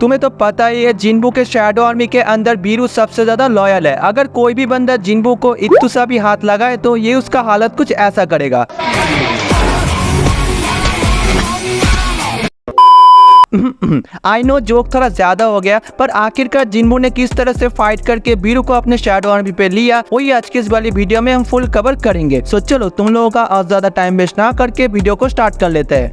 तुम्हें तो पता ही है जिन्बू के शैडो आर्मी के अंदर बीरू सबसे ज्यादा लॉयल है। अगर कोई भी बंदा जिन्बू को इत्तू सा भी हाथ लगाए तो ये उसका हालत कुछ ऐसा करेगा। आई नो जोक थोड़ा ज्यादा हो गया, पर आखिरकार जिन्बू ने किस तरह से फाइट करके बीरू को अपने शैडो आर्मी पे लिया वही आज की इस वाली वीडियो में हम फुल कवर करेंगे। सो चलो तुम लोगों का और ज्यादा टाइम वेस्ट ना करके वीडियो को स्टार्ट कर लेते हैं।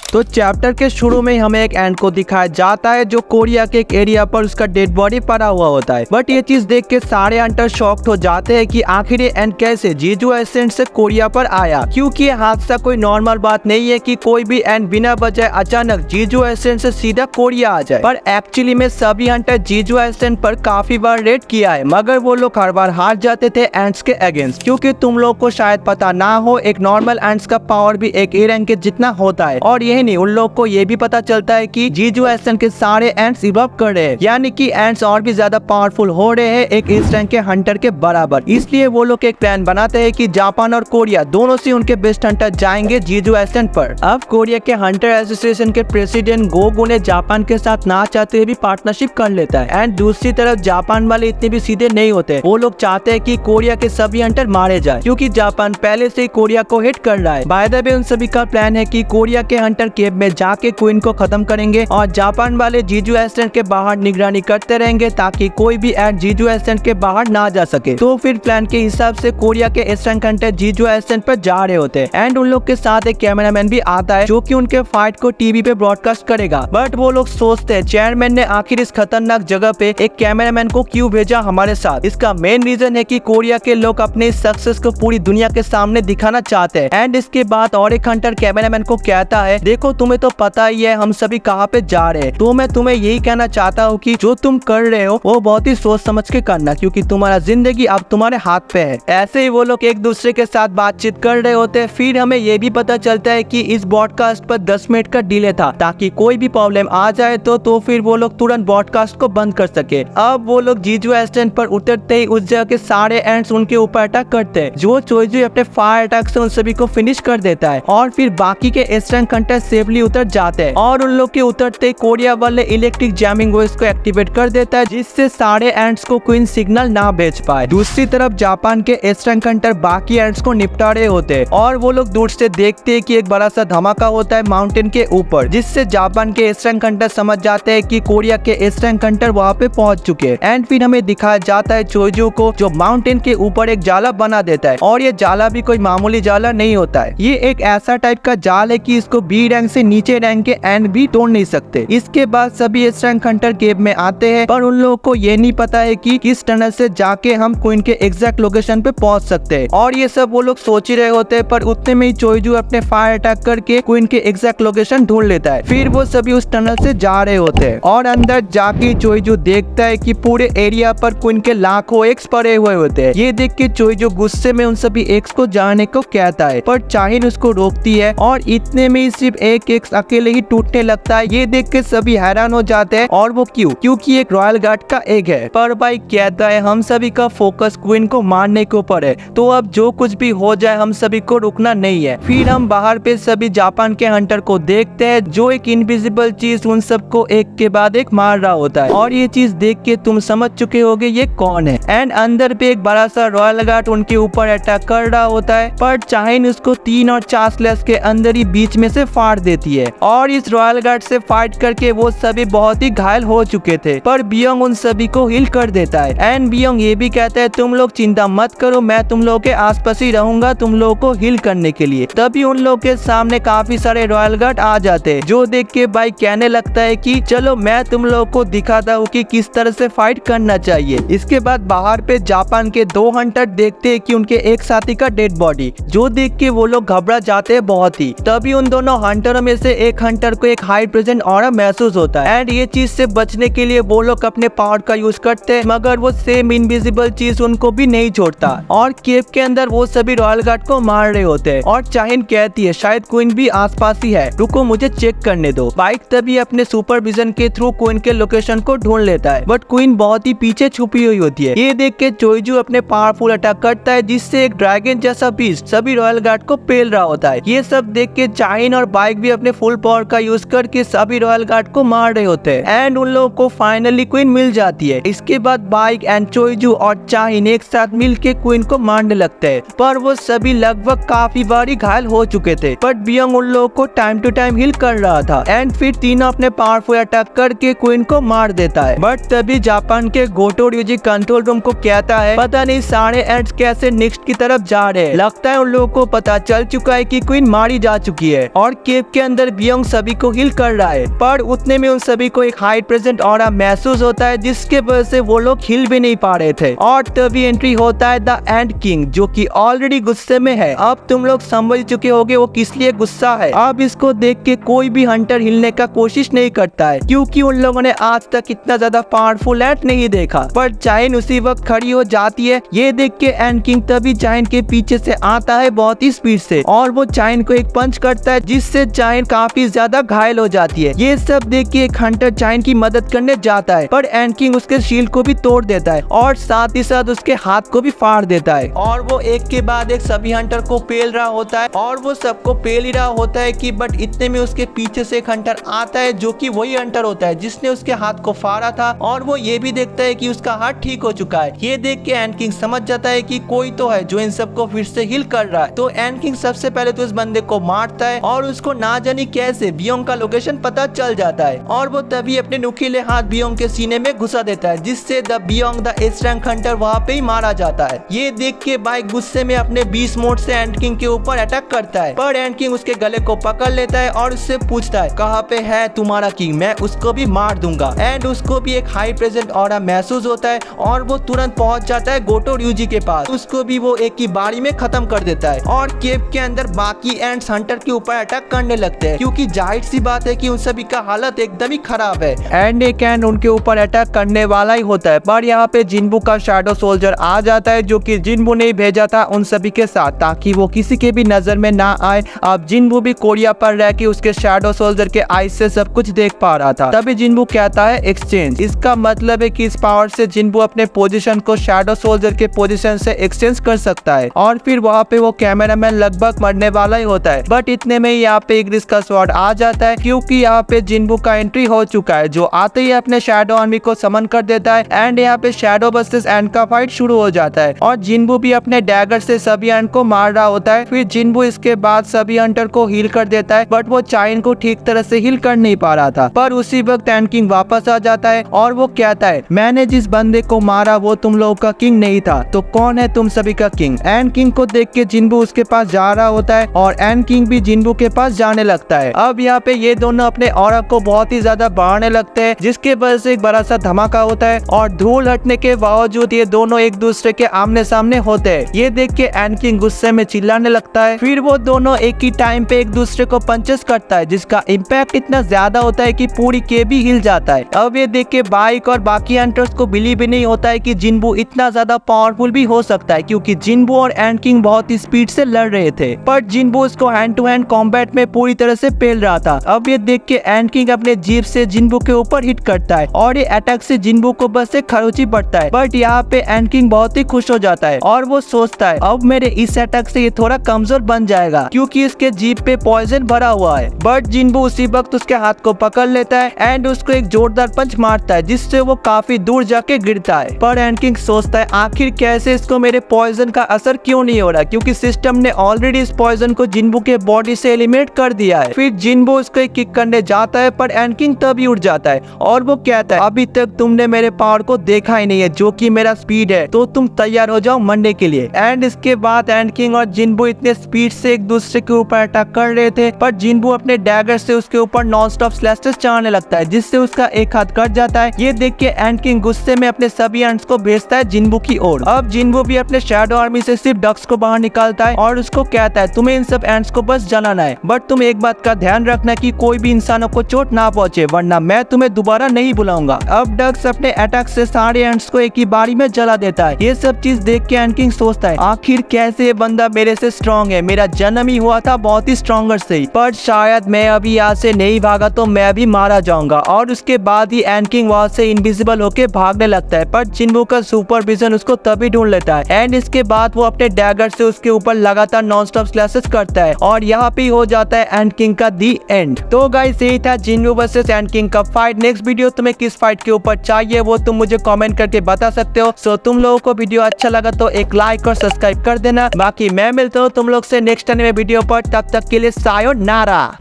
तो चैप्टर के शुरू में हमें एक एंट को दिखाया जाता है जो कोरिया के एक एरिया पर उसका डेड बॉडी पड़ा हुआ होता है। बट ये चीज देख के सारे एंटर शॉक्ड हो जाते हैं कि आखिर ये एंट कैसे जीजू एसेंट से कोरिया पर आया, क्योंकि ये हादसा कोई नॉर्मल बात नहीं है कि कोई भी एंट बिना वजह अचानक जीजू एसेंट से सीधा कोरिया आ जाए। पर एक्चुअली में सभी हंटर जीजू एसेंट पर काफी बार रेड किया है, मगर वो लोग हर बार हार जाते थे एंट्स के अगेंस्ट। क्योंकि तुम लोग को शायद पता ना हो, एक नॉर्मल एंट्स का पावर भी एक ए रैंक के जितना होता है। और यही नहीं, उन लोग को ये भी पता चलता है कि जीजू एसेंट के सारे एंट्स इवॉल्व कर रहे हैं, यानी कि एंट्स और भी ज्यादा पावरफुल हो रहे हैं एक इस रैंक के हंटर के बराबर। इसलिए वो लोग एक प्लान बनाते हैं कि जापान और कोरिया दोनों से उनके बेस्ट हंटर जाएंगे जीजू एसेंट पर। अब कोरिया के हंटर एसोसिएशन के प्रेसिडेंट गोगो ने जापान के साथ ना चाहते हुए भी पार्टनरशिप कर लेता है। एंड दूसरी तरफ जापान वाले इतने भी सीधे नहीं होते, वो लोग चाहते हैं कि कोरिया के सभी हंटर मारे जाए, क्योंकि जापान पहले से ही कोरिया को हिट कर रहा है। बाय द वे उन सभी का प्लान है कि कोरिया के हंटर केव में जाके क्वीन को खत्म करेंगे और जापान वाले जीजू एसेंट के बाहर निगरानी करते रहेंगे ताकि कोई भी एंट जीजू एसेंट के बाहर ना जा सके। तो फिर प्लान के हिसाब से कोरिया के एस रैंक हंटर जीजू एसेंट पर जा रहे होते हैं। एंड उन लोग के साथ एक कैमरामैन भी आता है जो कि उनके फाइट को टीवी पे ब्रॉडकास्ट करेगा। बट वो लोग सोचते हैं चेयरमैन ने आखिर इस खतरनाक जगह पे एक कैमरामैन को क्यों भेजा हमारे साथ। इसका मेन रीजन है कि कोरिया के लोग अपने सक्सेस को पूरी दुनिया के सामने दिखाना चाहते हैं। एंड इसके बाद और एक हंटर कैमरामैन को कहता है, देखो तुम्हें तो पता ही है हम सभी कहाँ पे जा रहे हैं, तो मैं तुम्हें यही कहना चाहता हूँ कि जो तुम कर रहे हो वो बहुत ही सोच समझ के करना, क्योंकि तुम्हारा जिंदगी अब तुम्हारे हाथ पे है। ऐसे ही वो लोग एक दूसरे के साथ बातचीत कर रहे होते हैं। फिर हमें ये भी पता चलता है कि इस ब्रॉडकास्ट पर 10 मिनट का डिले था ताकि कोई भी प्रॉब्लम आ जाए तो फिर वो लोग तुरंत ब्रॉडकास्ट को बंद कर सके। अब वो लोग जीजू एसेंट पर उतरते ही उस जगह के सारे एंट्स उनके ऊपर अटैक करते हैं, जो चोइजू अपने फायर अटैक से उन सभी को फिनिश कर देता है। और फिर बाकी के एस रैंक हंटर सेफली उतर जाते हैं और उन लोग के उतरते कोरिया वाले इलेक्ट्रिक जैमिंग वॉइस को एक्टिवेट कर देता है, जिससे सारे एंट्स को क्वीन सिग्नल ना भेज पाए। दूसरी तरफ जापान के एस रैंक हंटर बाकी एंट्स को निपटा रहे होते हैं और वो लोग दूर से देखते हैं कि एक बड़ा सा धमाका होता है माउंटेन के ऊपर, जिससे जापान के एस रैंक हंटर समझ जाते हैं कि कोरिया के एस रैंक हंटर वहाँ पे पहुंच चुके हैं। एंड फिर हमें दिखाया जाता है चोइजू को जो माउंटेन के ऊपर एक जाला बना देता है। और ये जाला भी कोई मामूली जाला नहीं होता है, ये एक ऐसा टाइप का जाल है कि इसको बी रैंक से नीचे रैंक के एंड भी तोड़ नहीं सकते। इसके बाद सभी एस रैंक हंटर केव में आते हैं, पर उन लोगों को ये नहीं पता है कि किस टनल से जाके हम क्वीन के एग्जैक्ट लोकेशन पे पहुंच सकते हैं। और ये सब वो लोग सोच ही रहे होते हैं, पर उतने में ही चोइजू अपने फायर अटैक करके क्वीन के एग्जैक्ट लोकेशन ढूंढ लेता है। फिर वो सभी उस टनल से जा रहे होते हैं और अंदर जाके चोइजू देखता है कि पूरे एरिया पर क्वीन के लाखों एक्स पड़े हुए होते हैं। ये देख के चोइजू गुस्से में उन सभी एक्स को जाने को कहता है, पर चाहिन उसको रोकती है और इतने में ही सिर्फ एक एक्स अकेले ही टूटने लगता है। ये देख के सभी हैरान हो जाते हैं। और वो क्योंकि एक रॉयल गार्ड का एग है। पर भाई कहता है हम सभी का फोकस क्वीन को मारने के ऊपर है, तो अब जो कुछ भी हो जाए हम सभी को रुकना नहीं है। फिर हम बाहर पे सभी जापान के हंटर को देखते हैं जो एक इनविजिबल चीज उन सबको एक के बाद एक मार रहा होता है। और ये चीज देख के तुम समझ चुके होगे ये कौन है। एंड अंदर पे एक बड़ा सा रॉयल गार्ड उनके ऊपर अटैक कर रहा होता है, पर चाहिन उसको 3 और 4 स्लैश के अंदर ही बीच में से फाड़ देती है। और इस रॉयल गार्ड से फाइट करके वो सभी बहुत ही घायल हो चुके थे, पर बियोंग उन सभी को हील कर देता है। एंड बियोंग ये भी कहता है तुम लोग चिंता मत करो, मैं तुम लोगों के आसपास ही रहूंगा तुम लोगों को हील करने के लिए। तभी उन लोगों के सामने काफी सारे रॉयल गार्ड आ जाते हैं, जो देख के भाई कहने लगता है कि चलो मैं तुम लोगों को दिखाता हूँ कि किस तरह से फाइट करना चाहिए। इसके बाद बाहर पे जापान के 2 हंटर देखते हैं कि उनके एक साथी का डेड बॉडी, जो देख के वो लोग घबरा जाते हैं बहुत ही। तभी उन दोनों हंटर हंटरों में से एक हंटर को एक हाई प्रेजेंट ऑरा महसूस होता है एंड ये चीज से बचने के लिए वो लोग अपने पावर का यूज करते हैं, मगर वो सेम इनविजिबल चीज उनको भी नहीं छोड़ता और केव के अंदर वो सभी रॉयल गार्ड को मार रहे होते हैं। और चाइन कहती है शायद क्वीन भी आसपास ही है, रुको मुझे चेक करने दो। बाइक तभी अपने सुपरविजन के थ्रू क्वीन के लोकेशन को ढूंढ लेता है, बट क्वीन बहुत ही पीछे छुपी हुई होती है। ये देख के चोइजू अपने पावरफुल अटैक करता है जिससे एक ड्रैगन जैसा बीस्ट सभी रॉयल गार्ड को पेल रहा होता है। ये सब देख के चाइन और बाइक भी अपने फुल पावर का यूज करके सभी रॉयल गार्ड को मार रहे होते हैं एंड उन लोगों को फाइनली क्वीन मिल जाती है। इसके बाद बाइक एंड चोइजू और चाइन एक साथ मिलके क्वीन को मारने लगते हैं, पर वो सभी लगभग काफी बार घायल हो चुके थे। बट बियोंग उन लोगों को टाइम टू टाइम हिल कर रहा था एंड फिर तीनों अपने पावरफुल अटैक करके क्वीन को मार देता है। बट तभी जापान के गोटो र्यूजी कंट्रोल रूम को कहता है पता नहीं सारे एंड्स कैसे नेक्स्ट की तरफ जा रहे हैं, लगता है उन लोगों को पता चल चुका है कि क्वीन मारी जा चुकी है। और केव के अंदर बियोंग सभी को हिल कर रहा है, पर उतने में उन सभी को एक हाई प्रेजेंट ऑरा महसूस होता है जिसके वजह से वो लोग हिल भी नहीं पा रहे थे। और तभी एंट्री होता है द एंड किंग जो कि ऑलरेडी गुस्से में है। अब तुम लोग समझ चुके होगे वो किस लिए गुस्सा है। अब इसको देख के कोई भी हंटर हिलने का कोशिश नहीं करता है क्योंकि उन लोगों ने आज तक इतना ज्यादा पावरफुल एंट नहीं देखा। पर चाइन उसी वक्त खड़ी हो जाती है। ये देख के एंड किंग तभी चाइन के पीछे से आता है बहुत ही स्पीड से और वो चाइन को एक पंच करता है जिससे चाइन काफी ज्यादा घायल हो जाती है। ये सब देख के एक हंटर चाइन की मदद करने जाता है, पर एंड किंग उसके शील्ड को भी तोड़ देता है और साथ ही साथ उसके हाथ को भी फाड़ देता है। और वो एक के बाद एक सभी हंटर को पेल रहा होता है और वो सबको पेल ही रहा होता है कि बट इतने में उसके पीछे से एक हंटर आता है जो कि वही हंटर होता है जिसने उसके हाथ को फाड़ा था और वो ये भी देखता है कि उसका हाथ ठीक हो चुका है। ये देख के एंड किंग समझ जाता है कि कोई तो है जो इन सबको फिर से हिल कर रहा है। तो एंड किंग सबसे पहले तो इस बंदे को मारता है और उसको ना जाने कैसे बियोंग का लोकेशन पता चल जाता है और वो तभी अपने नुकीले हाथ बियोंग के सीने में घुसा देता है जिससे the beyond the S rank hunter वहाँ पे ही मारा जाता है। ये देख के बाइक गुस्से में अपने बीस्ट मोड से एंड किंग के ऊपर अटैक करता है, पर एंड किंग उसके गले को पकड़ लेता है और उससे पूछता है कहाँ पे है तुम्हारा किंग, मैं उसको भी मार दूंगा। एंड उसको भी एक हाई प्रेजेंट ऑरा महसूस होता है और वो तुरंत पहुंच जाता है गोटो र्यूजी के पास। उसको भी वो एक ही बारी में खत्म कर देता है और केव के अंदर बाकी एंड्स हंटर के ऊपर अटैक करने लगते हैं क्योंकि जाहिर सी बात है कि उन सभी का हालत एकदम ही खराब है एंड एक एंड उनके ऊपर अटैक करने वाला ही होता है। पर यहाँ पे जिन्बू का शैडो सोल्जर आ जाता है जो कि जिन्बू ने भेजा था उन सभी के साथ ताकि वो किसी के भी नजर में ना आए। अब जिन्बू भी कोरिया पर रह के उसके शैडो सोल्जर के आईज से सब कुछ देख पा रहा था। तभी जिन्बू कहता है एक्सचेंज। इसका मतलब है कि इस पावर से जिन्बू अपने पोजीशन को शैडो सोल्जर के पोजीशन से एक्सचेंज कर सकता है और फिर वहाँ पे वो कैमरामैन लगभग मरने वाला ही होता है। बट इतने में यहाँ पे इग्रिस का स्वॉर्ड आ जाता है क्योंकि यहाँ पे जिन्बू का एंट्री हो चुका है जो आते ही अपने शैडो आर्मी को समन कर देता है एंड यहाँ पे शैडो वर्सेस एंड का फाइट शुरू हो जाता है और जिन्बू भी अपने डैगर से सभी एंड को मार रहा होता है। फिर जिन्बू इसके बाद सभी हंटर को हील कर देता है, बट वो चाइन को ठीक तरह से हील कर नहीं पा रहा था। पर उसी वक्त एंड किंग वापस आ जाता है और वो कहता है मैंने जिस बंदे को मारा वो तुम लोगों का किंग नहीं था, तो कौन है तुम सभी का किंग। एंड किंग को देख के जिन्बू उसके पास जा रहा होता है और एंड किंग भी जिन्बू के पास जाने लगता है। अब यहाँ पे ये दोनों अपने ऑरा को बहुत ही ज्यादा बढ़ाने लगते हैं जिसके वजह से एक बड़ा सा धमाका होता है और धूल हटने के बावजूद ये दोनों एक दूसरे के आमने सामने होते हैं। ये देख के एंड किंग गुस्से में चिल्लाने लगता है। फिर वो दोनों एक ही टाइम पे एक दूसरे को पंचेस करता है जिसका इम्पैक्ट इतना ज्यादा होता है कि पूरी केव भी हिल जाता है। अब ये देख के बाइक और बाकी हंटर्स को बिलीव भी नहीं होता है कि जिन्बू इतना ज्यादा पावरफुल भी हो सकता है क्योंकि जिन्बू और एंड किंग बहुत ही स्पीड से लड़ रहे थे, पर जिन्बू उसको हैंड टू हैंड कॉम्बैट में पूरी तरह से पेल रहा था। अब ये देख के एंड किंग अपने जीप से जिन्बू के ऊपर हिट करता है और ये अटैक से जिन्बू को बस से खरोची पड़ता है। बट यहाँ पे एंड किंग बहुत ही खुश हो जाता है और वो सोचता है अब मेरे इस अटैक से ये थोड़ा कमजोर बन जाएगा क्योंकि इसके जीप पे पॉइजन भरा हुआ है। बट जिन्बू उसी वक्त उसके हाथ को पकड़ लेता है एंड उसको एक जोरदार पंच मारता है जिससे वो काफी दूर जाके गिरता है। पर एंड किंग सोचता है आखिर कैसे इसको मेरे पॉइजन का असर क्यों नहीं हो रहा क्योंकि सिस्टम ने ऑलरेडी इस पॉइजन को जिन्बू के बॉडी से एलिमिनेट कर दिया है। फिर जिन्बू उसको एक किक करने जाता है पर एंड किंग तभी उठ जाता है और वो कहता है अभी तक तुमने मेरे पावर को देखा ही नहीं है जो कि मेरा स्पीड है, तो तुम तैयार हो जाओ मरने के लिए। एंड इसके बाद एंड किंग और जिन्बू इतने स्पीड से एक दूसरे के ऊपर अटैक कर रहे थे पर जिन्बू अपने डैगर से उसके ऊपर नॉन स्टॉप स्लैशेस चलाने लगता है जिससे उसका एक हाथ कट जाता है। ये देख के एंड किंग गुस्से में अपने सभी एंड्स को भेजता है जिन्बू की ओर। अब जिन्बू भी अपने शैडो आर्मी से सिर्फ डक्स को बाहर निकालता है और उसको कहता है तुम्हें इन सब एंड्स को बस जलाना है, बट तुम तुम एक बात का ध्यान रखना कि कोई भी इंसानों को चोट ना पहुंचे, वरना मैं तुम्हें दोबारा नहीं बुलाऊंगा। अब डक्स अपने अटैक से सारे एंट्स को एक ही बारी में जला देता है। ये सब चीज देख के एंड किंग सोचता है आखिर कैसे ये बंदा मेरे से स्ट्रॉन्ग है, मेरा जन्म ही हुआ था बहुत ही स्ट्रॉन्गर से, पर शायद मैं अभी यहाँ से नहीं भागा तो मैं भी मारा जाऊंगा। और उसके बाद ही एंड किंग वहां से इनविजिबल होके भागने लगता है, पर जिन्वू का सुपरविजन उसको तभी ढूंढ लेता है एंड इसके बाद वो अपने डैगर से उसके ऊपर लगातार नॉन स्टॉप स्लैशेस करता है और यहाँ पे हो जाता है एंड किंग का दी एंड। तो गाइस यही था जिन्वू वर्सेस एंड किंग का फाइट। नेक्स्ट वीडियो तुम्हें किस फाइट के ऊपर चाहिए वो तुम मुझे कमेंट करके बता सकते हो। सो तुम लोगों को वीडियो अच्छा लगा तो एक लाइक और सब्सक्राइब कर देना। बाकी मैं मिलता हूँ तुम लोग से नेक्स्ट टाइम वीडियो पर, तब तक के लिए सायोनारा।